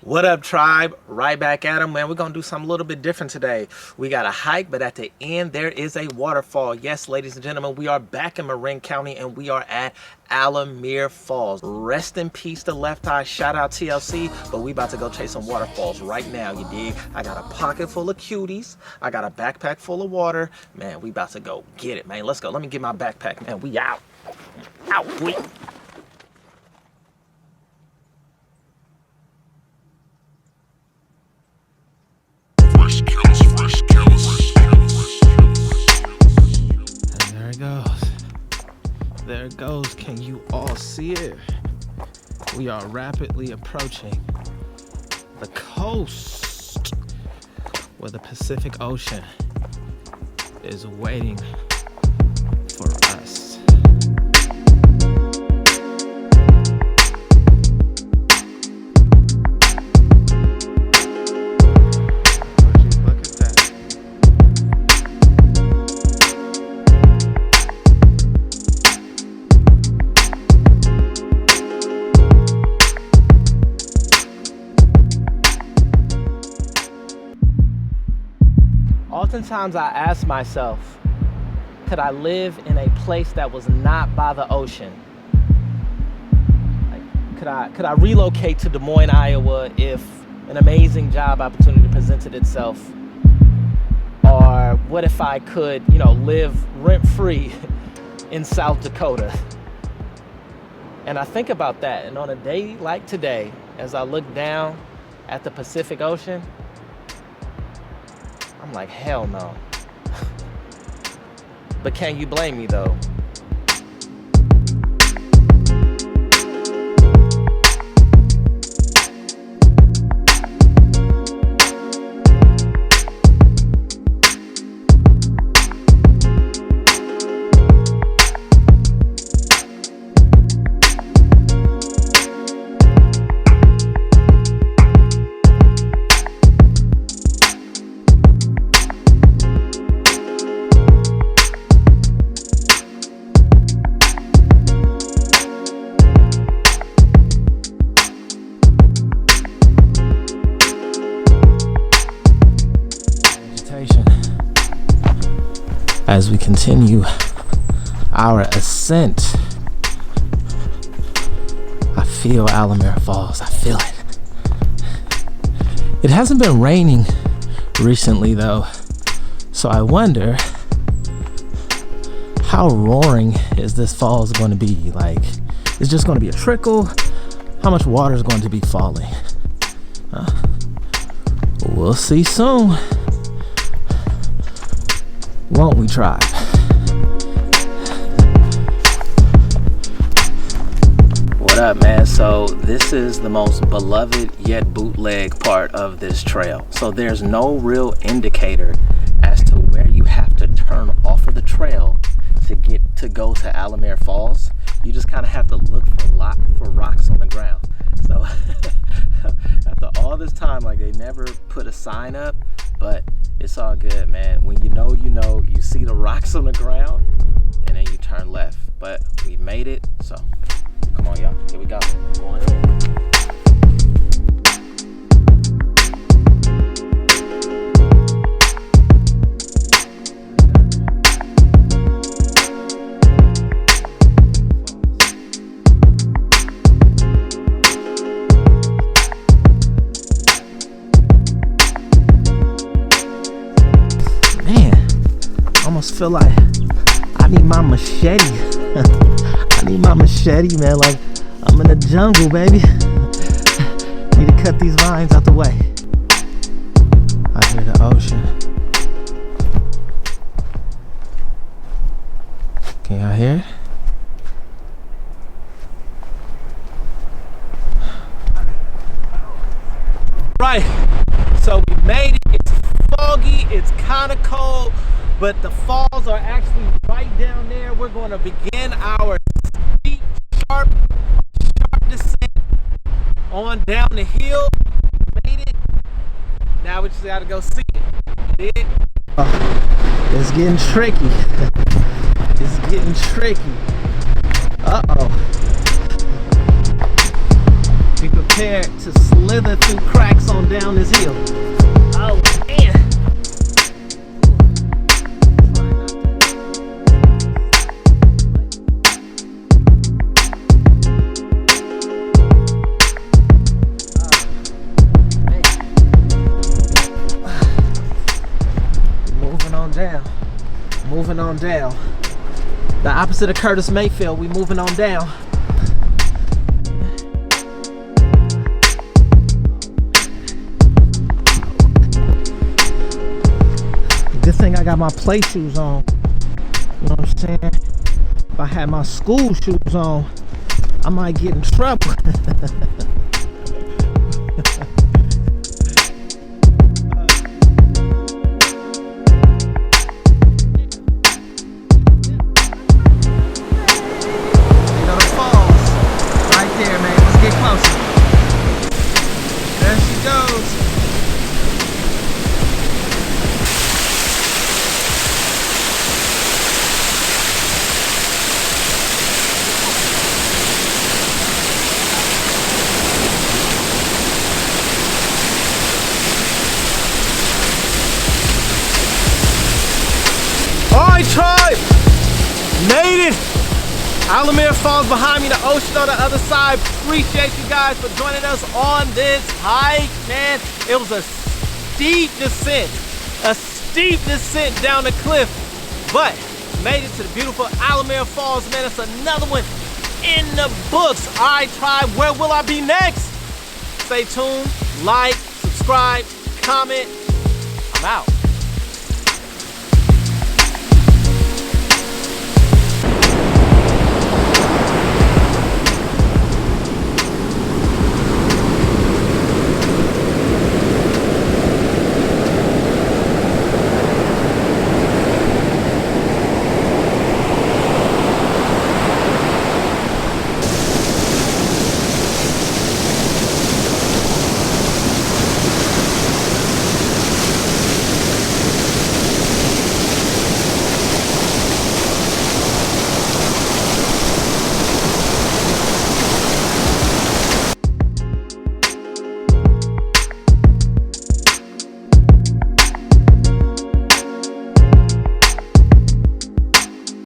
What up, tribe? Right back at them, man. We're gonna do something a little bit different today. We got a hike, but at the end there is a waterfall. Yes, ladies and gentlemen, we are back in Marin County and we are at Alamere Falls. Rest in peace to Left Eye. Shout out TLC, but we about to go chase some waterfalls right now, you dig? I got a pocket full of cuties. I got a backpack full of water. Man, we about to go get it, man. Let's go. Let me get my backpack, man. We out. Out, we. There it goes. Can you all see it? We are rapidly approaching the coast where the Pacific Ocean is waiting for us. Oftentimes I ask myself, could I live in a place that was not by the ocean? Like, could I relocate to Des Moines, Iowa if an amazing job opportunity presented itself? Or what if I could, live rent-free in South Dakota? And I think about that, and on a day like today, as I look down at the Pacific Ocean, I'm like, hell no. But can you blame me though? As we continue our ascent, I feel Alamere Falls. I feel it. It hasn't been raining recently though, so I wonder how roaring is this falls going to be? Like, it's just going to be a trickle? How much water is going to be falling? We'll see soon. Won't we, tribe? What up, man? So this is the most beloved yet bootleg part of this trail. So there's no real indicator as to where you have to turn off of the trail to go to Alamere Falls. You just kind of have to look for rocks on the ground. So after all this time, like, they never put a sign up, but it's all good, man. When you know, you see the rocks on the ground, and then you turn left. But we made it, so come on, y'all. Here we go. Going in. Almost feel like I need my machete. I need my machete, man. Like, I'm in the jungle, baby. Need to cut these vines out the way. I hear the ocean. Can y'all hear it? Right, so we made it. It's foggy, it's kind of cold, but the falls are actually right down there. We're going to begin our steep, sharp descent on down the hill. Made it. Now we just got to go see it. It's getting tricky. It's getting tricky. Uh-oh. prepared to slither through cracks on down this hill. Oh man. Moving on down. The opposite of Curtis Mayfield, we moving on down. Good thing I got my play shoes on. You know what I'm saying? If I had my school shoes on, I might get in trouble. Tribe, made it. Alamere Falls behind me, the ocean on the other side. Appreciate you guys for joining us on this hike, man. It was a steep descent down the cliff, but made it to the beautiful Alamere Falls, man. It's another one in the books. All right, tribe, where will I be next? Stay tuned, like, subscribe, comment. I'm out.